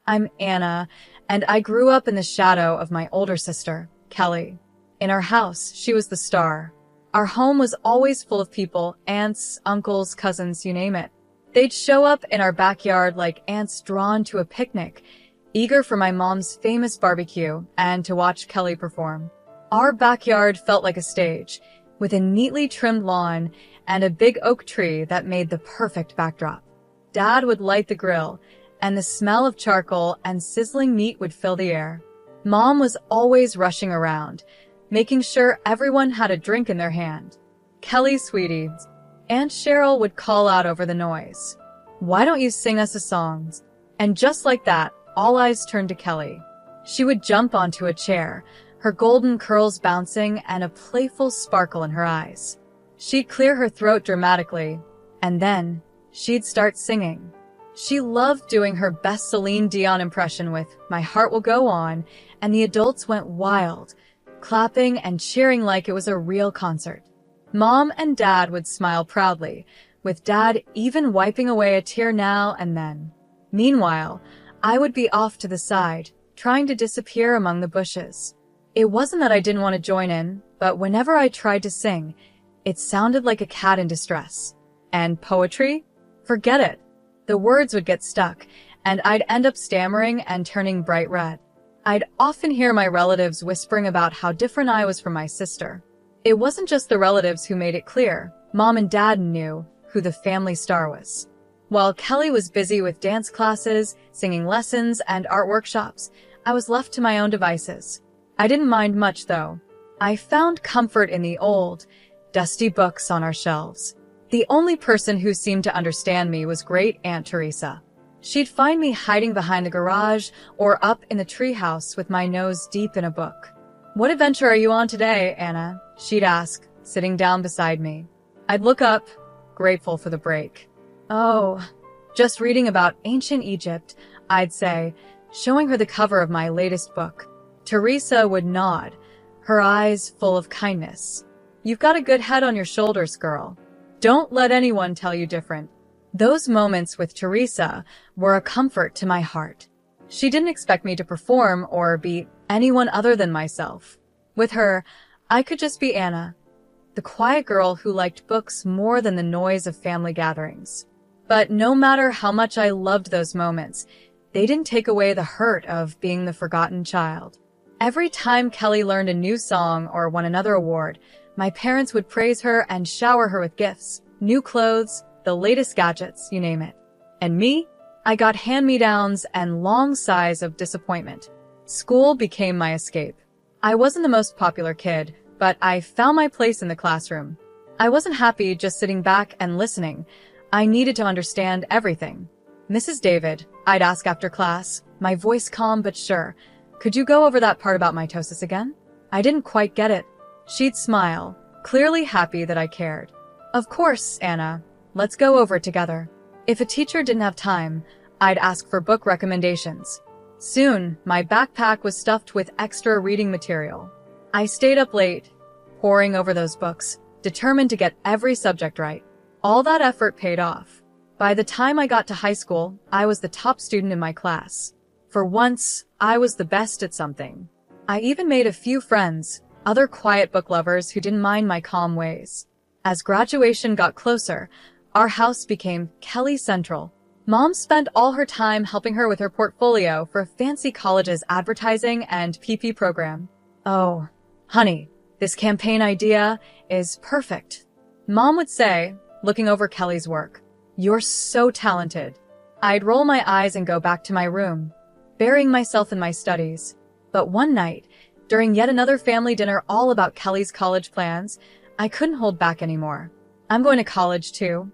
I'm Anna, and I grew up in the shadow of my older sister, Kelly. In our house, she was the star. Our home was always full of people, aunts, uncles, cousins, you name it. They'd show up in our backyard like ants drawn to a picnic, eager for my mom's famous barbecue and to watch Kelly perform. Our backyard felt like a stage, with a neatly trimmed lawn and a big oak tree that made the perfect backdrop. Dad would light the grill, and the smell of charcoal and sizzling meat would fill the air. Mom was always rushing around, making sure everyone had a drink in their hand. Kelly, sweetie, Aunt Cheryl would call out over the noise. Why don't you sing us a song? And just like that, all eyes turned to Kelly. She would jump onto a chair, her golden curls bouncing and a playful sparkle in her eyes. She'd clear her throat dramatically, and then she'd start singing. She loved doing her best Celine Dion impression with My Heart Will Go On, and the adults went wild, clapping and cheering like it was a real concert. Mom and Dad would smile proudly, with Dad even wiping away a tear now and then. Meanwhile, I would be off to the side, trying to disappear among the bushes. It wasn't that I didn't want to join in, but whenever I tried to sing, it sounded like a cat in distress. And poetry? Forget it. The words would get stuck, and I'd end up stammering and turning bright red. I'd often hear my relatives whispering about how different I was from my sister. It wasn't just the relatives who made it clear. Mom and Dad knew who the family star was. While Kelly was busy with dance classes, singing lessons, and art workshops, I was left to my own devices. I didn't mind much, though. I found comfort in the old, dusty books on our shelves. The only person who seemed to understand me was Great Aunt Teresa. She'd find me hiding behind the garage or up in the treehouse with my nose deep in a book. "What adventure are you on today, Anna?" she'd ask, sitting down beside me. I'd look up, grateful for the break. "Oh, just reading about ancient Egypt," I'd say, showing her the cover of my latest book. Teresa would nod, her eyes full of kindness. "You've got a good head on your shoulders, girl. Don't let anyone tell you different." Those moments with Teresa were a comfort to my heart. She didn't expect me to perform or be anyone other than myself. With her, I could just be Anna, the quiet girl who liked books more than the noise of family gatherings. But no matter how much I loved those moments, they didn't take away the hurt of being the forgotten child. Every time Kelly learned a new song or won another award, my parents would praise her and shower her with gifts, new clothes, the latest gadgets, you name it. And me? I got hand-me-downs and long sighs of disappointment. School became my escape. I wasn't the most popular kid, but I found my place in the classroom. I wasn't happy just sitting back and listening. I needed to understand everything. "Mrs. David," I'd ask after class, my voice calm but sure, "could you go over that part about mitosis again?" I didn't quite get it. She'd smile, clearly happy that I cared. "Of course, Anna. Let's go over it together." If a teacher didn't have time, I'd ask for book recommendations. Soon, my backpack was stuffed with extra reading material. I stayed up late, poring over those books, determined to get every subject right. All that effort paid off. By the time I got to high school, I was the top student in my class. For once, I was the best at something. I even made a few friends, other quiet book lovers who didn't mind my calm ways. As graduation got closer, our house became Kelly Central. Mom spent all her time helping her with her portfolio for a fancy college's advertising and PP program. "Oh, honey, this campaign idea is perfect," Mom would say, looking over Kelly's work. "You're so talented." I'd roll my eyes and go back to my room, burying myself in my studies. But one night, during yet another family dinner all about Kelly's college plans, I couldn't hold back anymore. "I'm going to college too,"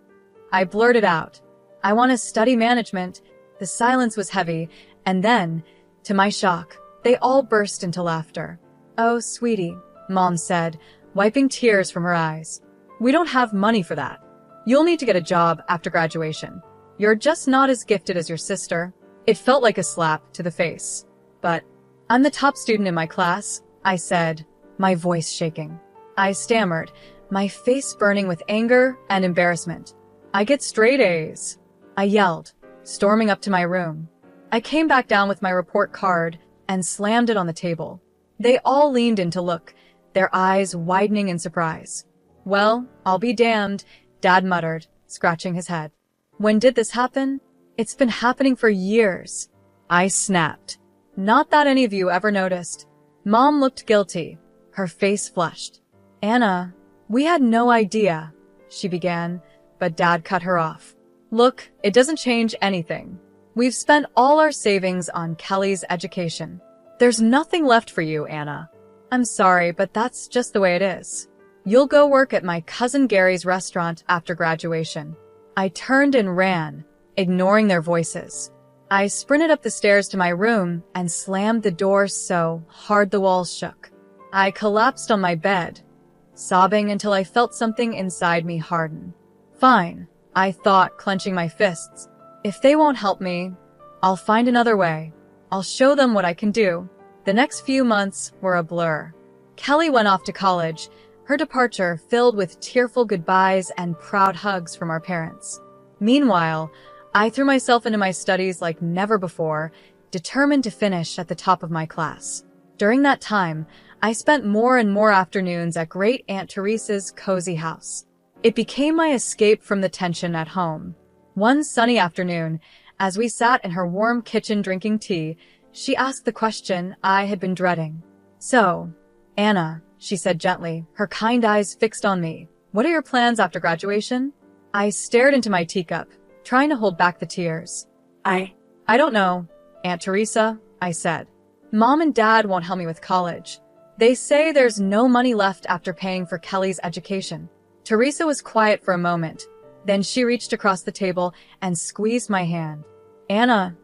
I blurted out. "I want to study management." The silence was heavy, and then, to my shock, they all burst into laughter. "Oh, sweetie," Mom said, wiping tears from her eyes. "We don't have money for that. You'll need to get a job after graduation. You're just not as gifted as your sister." It felt like a slap to the face. "But I'm the top student in my class," I said, my voice shaking. I stammered, my face burning with anger and embarrassment. "I get straight A's," I yelled, storming up to my room. I came back down with my report card and slammed it on the table. They all leaned in to look, their eyes widening in surprise. "Well, I'll be damned," Dad muttered, scratching his head. "When did this happen?" "It's been happening for years," I snapped. "Not that any of you ever noticed." Mom looked guilty. Her face flushed. "Anna, we had no idea," she began, but Dad cut her off. "Look, it doesn't change anything. We've spent all our savings on Kelly's education. There's nothing left for you, Anna. I'm sorry, but that's just the way it is. You'll go work at my cousin Gary's restaurant after graduation." I turned and ran, ignoring their voices. I sprinted up the stairs to my room and slammed the door so hard the walls shook. I collapsed on my bed, sobbing until I felt something inside me harden. "Fine," I thought, clenching my fists. "If they won't help me, I'll find another way. I'll show them what I can do." The next few months were a blur. Kelly went off to college, her departure filled with tearful goodbyes and proud hugs from our parents. Meanwhile, I threw myself into my studies like never before, determined to finish at the top of my class. During that time, I spent more and more afternoons at Great Aunt Teresa's cozy house. It became my escape from the tension at home. One sunny afternoon, as we sat in her warm kitchen drinking tea, she asked the question I had been dreading. "So, Anna," she said gently, her kind eyes fixed on me, "what are your plans after graduation?" I stared into my teacup, trying to hold back the tears. I don't know, Aunt Teresa," I said. "Mom and Dad won't help me with college. They say there's no money left after paying for Kelly's education." Teresa was quiet for a moment. Then she reached across the table and squeezed my hand. "Anna,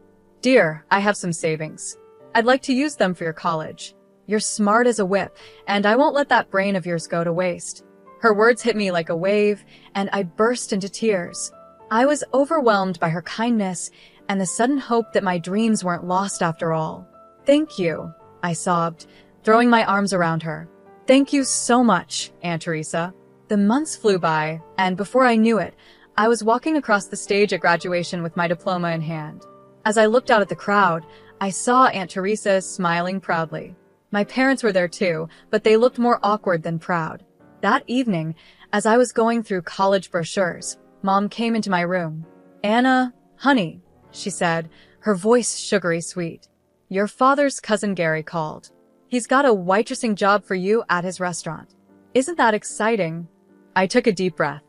dear, I have some savings. I'd like to use them for your college. You're smart as a whip, and I won't let that brain of yours go to waste." Her words hit me like a wave, and I burst into tears. I was overwhelmed by her kindness and the sudden hope that my dreams weren't lost after all. "Thank you," I sobbed, throwing my arms around her. "Thank you so much, Aunt Teresa." The months flew by, and before I knew it, I was walking across the stage at graduation with my diploma in hand. As I looked out at the crowd, I saw Aunt Teresa smiling proudly. My parents were there too, but they looked more awkward than proud. That evening, as I was going through college brochures, Mom came into my room. "Anna, honey," she said, her voice sugary sweet. "Your father's cousin Gary called. He's got a waitressing job for you at his restaurant. Isn't that exciting?" I took a deep breath.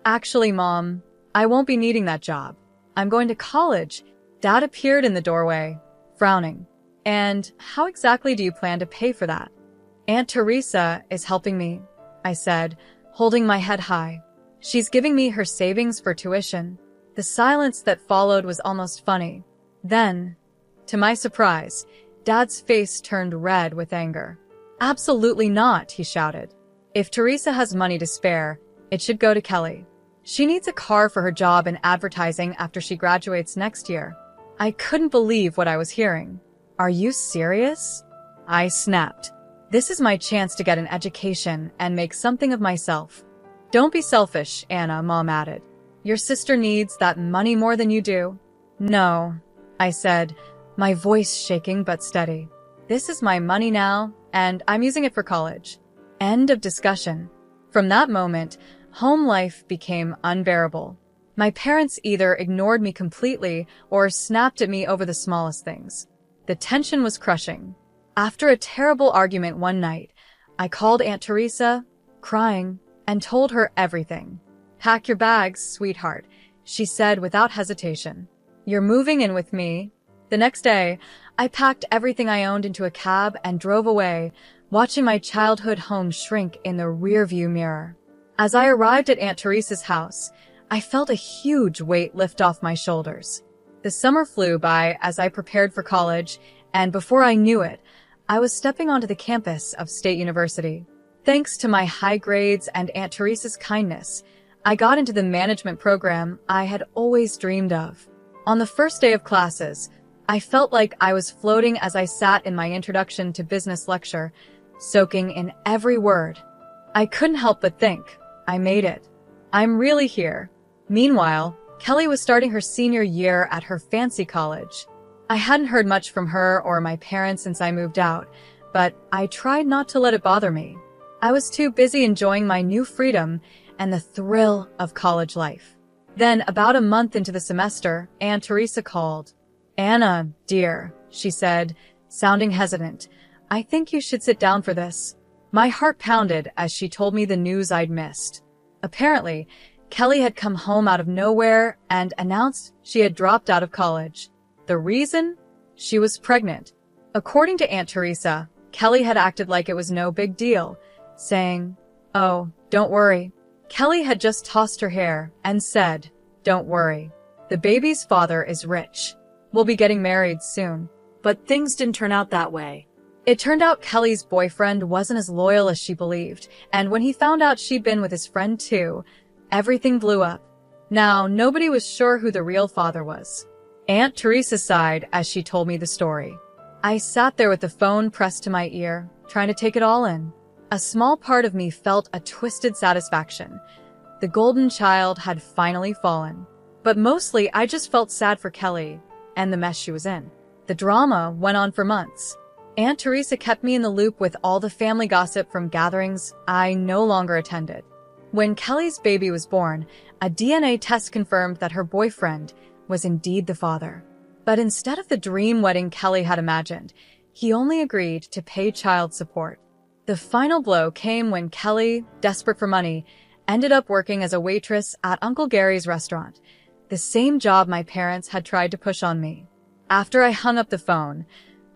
"Actually, Mom, I won't be needing that job. I'm going to college." Dad appeared in the doorway, frowning. "And how exactly do you plan to pay for that?" "Aunt Teresa is helping me," I said, holding my head high. "She's giving me her savings for tuition." The silence that followed was almost funny. Then, to my surprise, Dad's face turned red with anger. "Absolutely not," he shouted. "If Teresa has money to spare, it should go to Kelly. She needs a car for her job in advertising after she graduates next year." I couldn't believe what I was hearing. "Are you serious?" I snapped. "This is my chance to get an education and make something of myself." "Don't be selfish, Anna," Mom added. "Your sister needs that money more than you do." "No," I said, my voice shaking but steady. "This is my money now, and I'm using it for college." End of discussion. From that moment, home life became unbearable. My parents either ignored me completely or snapped at me over the smallest things. The tension was crushing. After a terrible argument one night, I called Aunt Teresa, crying, and told her everything. "Pack your bags, sweetheart," she said without hesitation. "You're moving in with me." The next day, I packed everything I owned into a cab and drove away, watching my childhood home shrink in the rearview mirror. As I arrived at Aunt Teresa's house, I felt a huge weight lift off my shoulders. The summer flew by as I prepared for college, and before I knew it, I was stepping onto the campus of State University. Thanks to my high grades and Aunt Teresa's kindness, I got into the management program I had always dreamed of. On the first day of classes, I felt like I was floating as I sat in my introduction to business lecture, soaking in every word. I couldn't help but think, I made it. I'm really here. Meanwhile, Kelly was starting her senior year at her fancy college. I hadn't heard much from her or my parents since I moved out, but I tried not to let it bother me. I was too busy enjoying my new freedom and the thrill of college life. Then, about a month into the semester, Aunt Teresa called. "Anna, dear," she said, sounding hesitant, "I think you should sit down for this." My heart pounded as she told me the news I'd missed. Apparently, Kelly had come home out of nowhere and announced she had dropped out of college. The reason? She was pregnant. According to Aunt Teresa, Kelly had acted like it was no big deal, saying, "Oh, don't worry." Kelly had just tossed her hair and said, "Don't worry. The baby's father is rich. We'll be getting married soon." But things didn't turn out that way. It turned out Kelly's boyfriend wasn't as loyal as she believed, and when he found out she'd been with his friend too, everything blew up. Now, nobody was sure who the real father was. Aunt Teresa sighed as she told me the story. I sat there with the phone pressed to my ear, trying to take it all in. A small part of me felt a twisted satisfaction. The golden child had finally fallen. But mostly, I just felt sad for Kelly and the mess she was in. The drama went on for months. Aunt Teresa kept me in the loop with all the family gossip from gatherings I no longer attended. When Kelly's baby was born, a DNA test confirmed that her boyfriend was indeed the father. But instead of the dream wedding Kelly had imagined, he only agreed to pay child support. The final blow came when Kelly, desperate for money, ended up working as a waitress at Uncle Gary's restaurant, the same job my parents had tried to push on me. After I hung up the phone,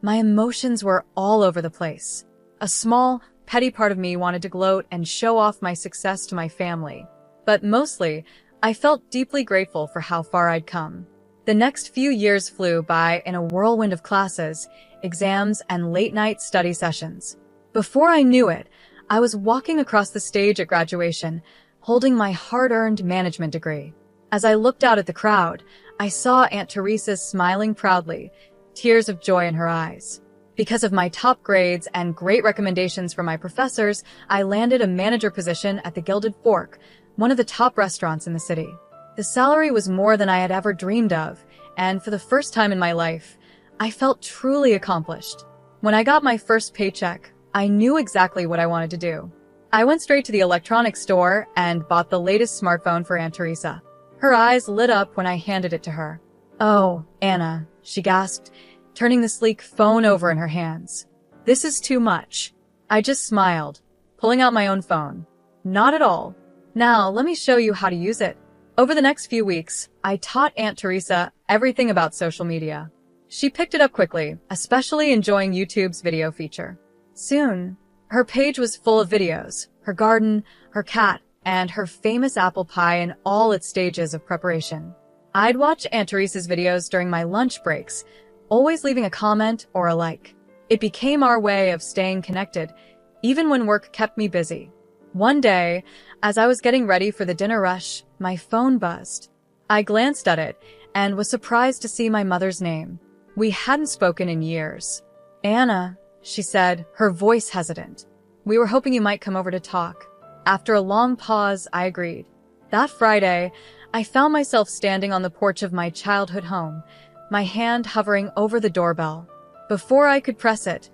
my emotions were all over the place. A small, petty part of me wanted to gloat and show off my success to my family. But mostly, I felt deeply grateful for how far I'd come. The next few years flew by in a whirlwind of classes, exams, and late-night study sessions. Before I knew it, I was walking across the stage at graduation, holding my hard-earned management degree. As I looked out at the crowd, I saw Aunt Teresa smiling proudly, tears of joy in her eyes. Because of my top grades and great recommendations from my professors, I landed a manager position at the Gilded Fork, one of the top restaurants in the city. The salary was more than I had ever dreamed of, and for the first time in my life, I felt truly accomplished. When I got my first paycheck, I knew exactly what I wanted to do. I went straight to the electronics store and bought the latest smartphone for Aunt Teresa. Her eyes lit up when I handed it to her. "Oh, Anna," she gasped, turning the sleek phone over in her hands. "This is too much." I just smiled, pulling out my own phone. "Not at all. Now, let me show you how to use it." Over the next few weeks, I taught Aunt Teresa everything about social media. She picked it up quickly, especially enjoying YouTube's video feature. Soon, her page was full of videos, her garden, her cat, and her famous apple pie in all its stages of preparation. I'd watch Aunt Teresa's videos during my lunch breaks, always leaving a comment or a like. It became our way of staying connected, even when work kept me busy. One day, as I was getting ready for the dinner rush, my phone buzzed. I glanced at it and was surprised to see my mother's name. We hadn't spoken in years. "Anna," she said, her voice hesitant. "We were hoping you might come over to talk." After a long pause, I agreed. That Friday, I found myself standing on the porch of my childhood home, my hand hovering over the doorbell. Before I could press it,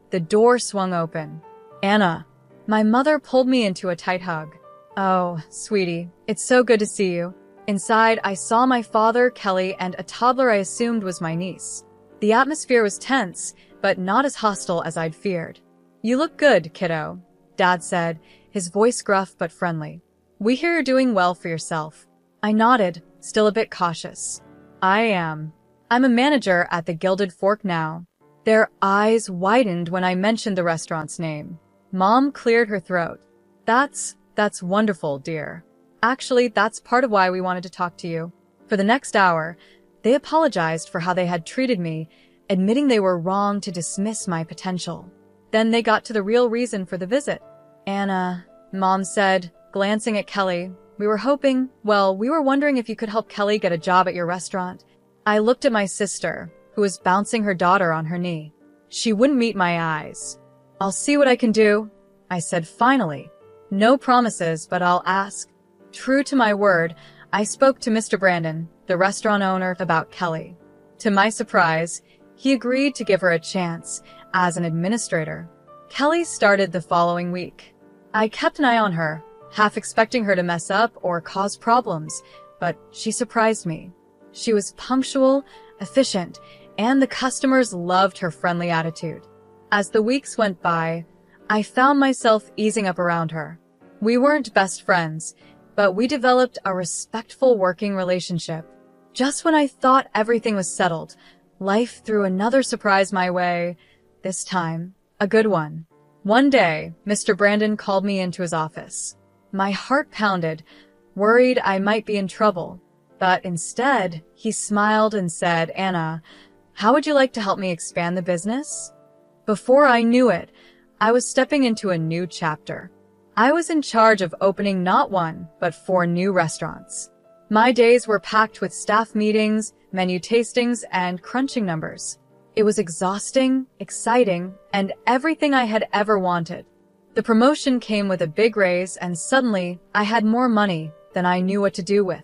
the door swung open. "Anna." My mother pulled me into a tight hug. "Oh, sweetie, it's so good to see you." Inside, I saw my father, Kelly, and a toddler I assumed was my niece. The atmosphere was tense, but not as hostile as I'd feared. "You look good, kiddo," Dad said, his voice gruff but friendly. "We hear you're doing well for yourself." I nodded, still a bit cautious. "I am. I'm a manager at the Gilded Fork now." Their eyes widened when I mentioned the restaurant's name. Mom cleared her throat. That's wonderful, dear. Actually, that's part of why we wanted to talk to you." For the next hour, they apologized for how they had treated me, admitting they were wrong to dismiss my potential. Then they got to the real reason for the visit. "Anna," Mom said, glancing at Kelly, we were wondering if you could help Kelly get a job at your restaurant." I looked at my sister, who was bouncing her daughter on her knee. She wouldn't meet my eyes. "I'll see what I can do," I said finally. "No promises, but I'll ask." True to my word, I spoke to Mr. Brandon, the restaurant owner, about Kelly. To my surprise, he agreed to give her a chance as an administrator. Kelly started the following week. I kept an eye on her, half expecting her to mess up or cause problems, but she surprised me. She was punctual, efficient, and the customers loved her friendly attitude. As the weeks went by, I found myself easing up around her. We weren't best friends, but we developed a respectful working relationship. Just when I thought everything was settled, life threw another surprise my way, this time a good one. One day, Mr. Brandon called me into his office. My heart pounded, worried I might be in trouble. But instead, he smiled and said, "Anna, how would you like to help me expand the business?" Before I knew it, I was stepping into a new chapter. I was in charge of opening not one, but 4 new restaurants. My days were packed with staff meetings, menu tastings, and crunching numbers. It was exhausting, exciting, and everything I had ever wanted. The promotion came with a big raise, and suddenly I had more money than I knew what to do with.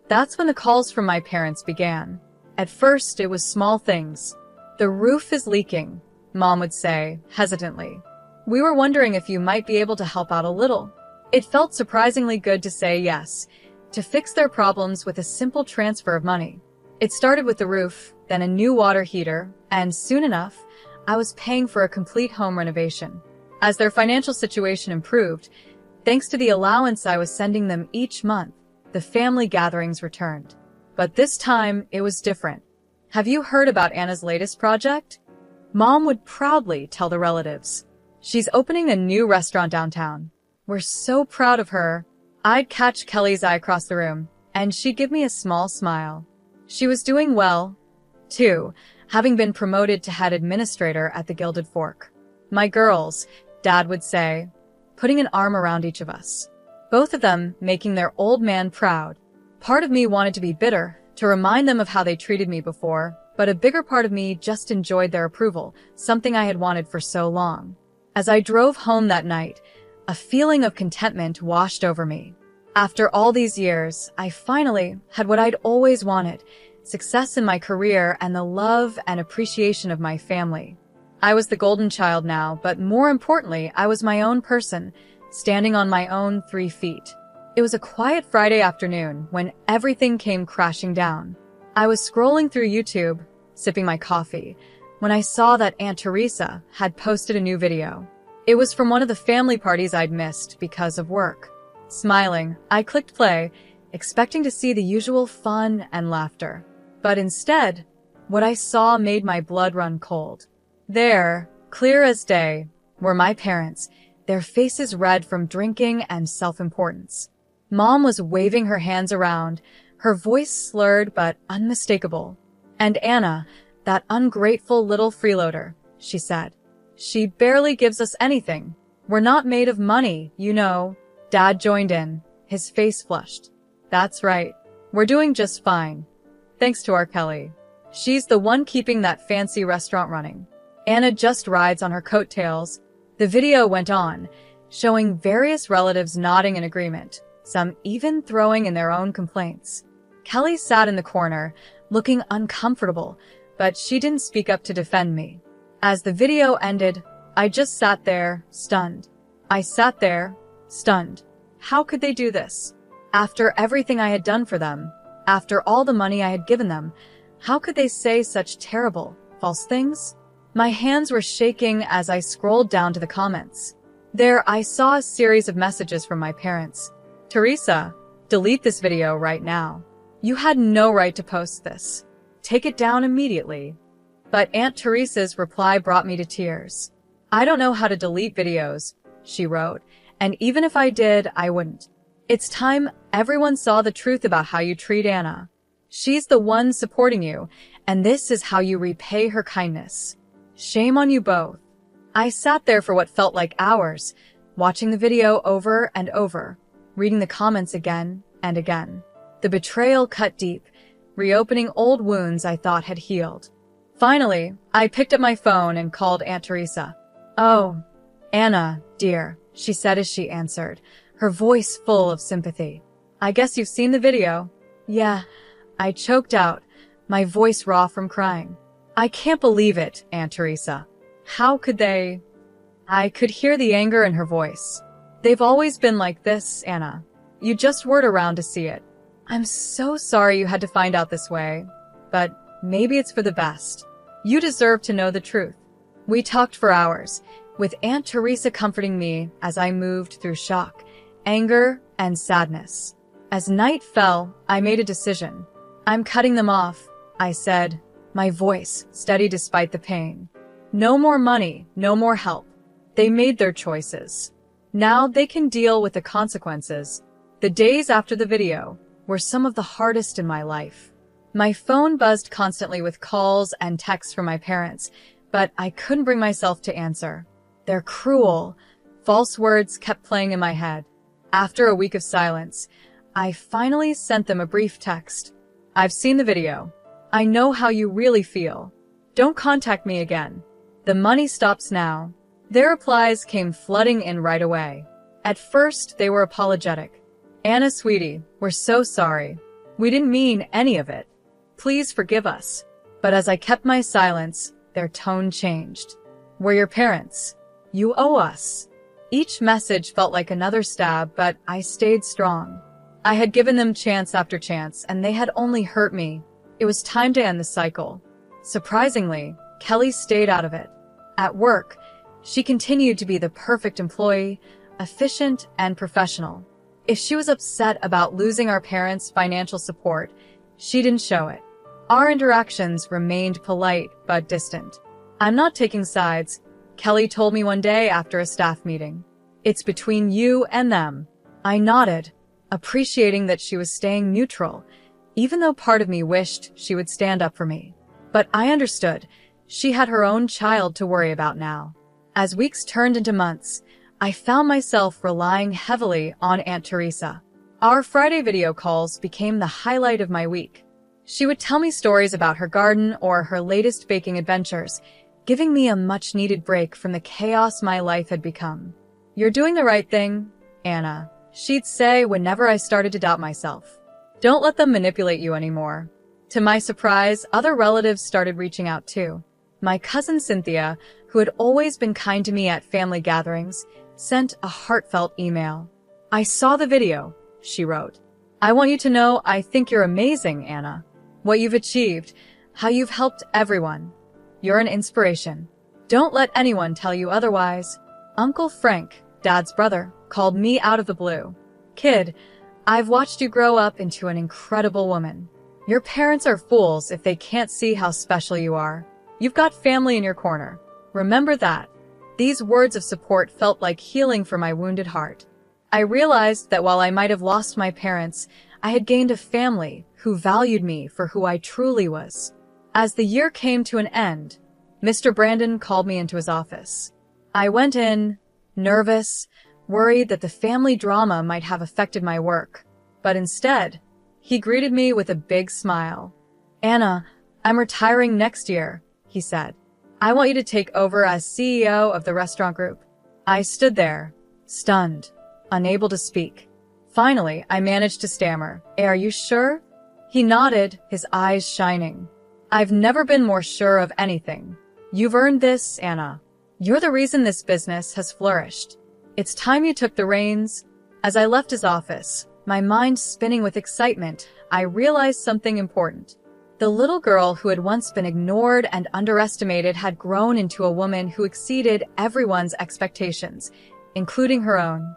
That's when the calls from my parents began. At first, it was small things. "The roof is leaking," Mom would say, hesitantly. "We were wondering if you might be able to help out a little." It felt surprisingly good to say yes, to fix their problems with a simple transfer of money. It started with the roof, then a new water heater, and soon enough, I was paying for a complete home renovation. As their financial situation improved, thanks to the allowance I was sending them each month, the family gatherings returned. But this time, it was different. "Have you heard about Anna's latest project?" Mom would proudly tell the relatives. "She's opening a new restaurant downtown. We're so proud of her." I'd catch Kelly's eye across the room, and she'd give me a small smile. She was doing well, too, having been promoted to head administrator at the Gilded Fork. "My girls," Dad would say, putting an arm around each of us. Both of them making their old man proud. Part of me wanted to be bitter, to remind them of how they treated me before, but a bigger part of me just enjoyed their approval, something I had wanted for so long. As I drove home that night, a feeling of contentment washed over me. After all these years, I finally had what I'd always wanted, success in my career and the love and appreciation of my family. I was the golden child now, but more importantly, I was my own person, standing on my own 3 feet. It was a quiet Friday afternoon when everything came crashing down. I was scrolling through YouTube, sipping my coffee, when I saw that Aunt Teresa had posted a new video. It was from one of the family parties I'd missed because of work. Smiling, I clicked play, expecting to see the usual fun and laughter. But instead, what I saw made my blood run cold. There, clear as day, were my parents, their faces red from drinking and self-importance. Mom was waving her hands around, her voice slurred but unmistakable. "And Anna, that ungrateful little freeloader," she said. "She barely gives us anything. We're not made of money, you know." Dad joined in, his face flushed. "That's right. We're doing just fine. Thanks to our Kelly. She's the one keeping that fancy restaurant running. Anna just rides on her coattails." The video went on, showing various relatives nodding in agreement, some even throwing in their own complaints. Kelly sat in the corner, looking uncomfortable, but she didn't speak up to defend me. As the video ended, I just sat there, stunned. I sat there, stunned. How could they do this? After everything I had done for them, after all the money I had given them, how could they say such terrible, false things? My hands were shaking as I scrolled down to the comments. There I saw a series of messages from my parents. "Teresa, delete this video right now. You had no right to post this. Take it down immediately." But Aunt Teresa's reply brought me to tears. "I don't know how to delete videos," she wrote, "and even if I did, I wouldn't. It's time everyone saw the truth about how you treat Anna. She's the one supporting you, and this is how you repay her kindness. Shame on you both." I sat there for what felt like hours, watching the video over and over, reading the comments again and again. The betrayal cut deep, reopening old wounds I thought had healed. Finally, I picked up my phone and called Aunt Teresa. "Oh, Anna, dear," she said as she answered, her voice full of sympathy. "I guess you've seen the video." "Yeah," I choked out, my voice raw from crying. I can't believe it, Aunt Teresa. How could they? I could hear the anger in her voice. They've always been like this, Anna. You just weren't around to see it. I'm so sorry you had to find out this way, but maybe it's for the best. You deserve to know the truth. We talked for hours, with Aunt Teresa comforting me as I moved through shock, anger, and sadness. As night fell, I made a decision. I'm cutting them off, I said, my voice steady despite the pain. No more money, no more help. They made their choices. Now they can deal with the consequences. The days after the video were some of the hardest in my life. My phone buzzed constantly with calls and texts from my parents, but I couldn't bring myself to answer. Their cruel, false words kept playing in my head. After a week of silence, I finally sent them a brief text. I've seen the video. I know how you really feel. Don't contact me again. The money stops now. Their replies came flooding in right away. At first, they were apologetic. Anna, sweetie, we're so sorry. We didn't mean any of it. Please forgive us. But as I kept my silence, their tone changed. We're your parents. You owe us. Each message felt like another stab, but I stayed strong. I had given them chance after chance, and they had only hurt me. It was time to end the cycle. Surprisingly, Kelly stayed out of it. At work, she continued to be the perfect employee, efficient and professional. If she was upset about losing our parents' financial support, she didn't show it. Our interactions remained polite but distant. I'm not taking sides, Kelly told me one day after a staff meeting. It's between you and them. I nodded, appreciating that she was staying neutral, even though part of me wished she would stand up for me. But I understood. She had her own child to worry about now. As weeks turned into months, I found myself relying heavily on Aunt Teresa. Our Friday video calls became the highlight of my week. She would tell me stories about her garden or her latest baking adventures, giving me a much-needed break from the chaos my life had become. You're doing the right thing, Anna, she'd say whenever I started to doubt myself. Don't let them manipulate you anymore. To my surprise, other relatives started reaching out too. My cousin Cynthia, who had always been kind to me at family gatherings, sent a heartfelt email. I saw the video, she wrote. I want you to know I think you're amazing, Anna. What you've achieved, how you've helped everyone. You're an inspiration. Don't let anyone tell you otherwise. Uncle Frank, Dad's brother, called me out of the blue. Kid, I've watched you grow up into an incredible woman. Your parents are fools if they can't see how special you are. You've got family in your corner. Remember that. These words of support felt like healing for my wounded heart. I realized that while I might have lost my parents, I had gained a family who valued me for who I truly was. As the year came to an end, Mr. Brandon called me into his office. I went in, nervous, worried that the family drama might have affected my work. But instead, he greeted me with a big smile. Anna, I'm retiring next year, he said. I want you to take over as CEO of the restaurant group. I stood there, stunned, unable to speak. Finally, I managed to stammer. Are you sure? He nodded, his eyes shining. I've never been more sure of anything. You've earned this, Anna. You're the reason this business has flourished. It's time you took the reins. As I left his office, my mind spinning with excitement, I realized something important. The little girl who had once been ignored and underestimated had grown into a woman who exceeded everyone's expectations, including her own.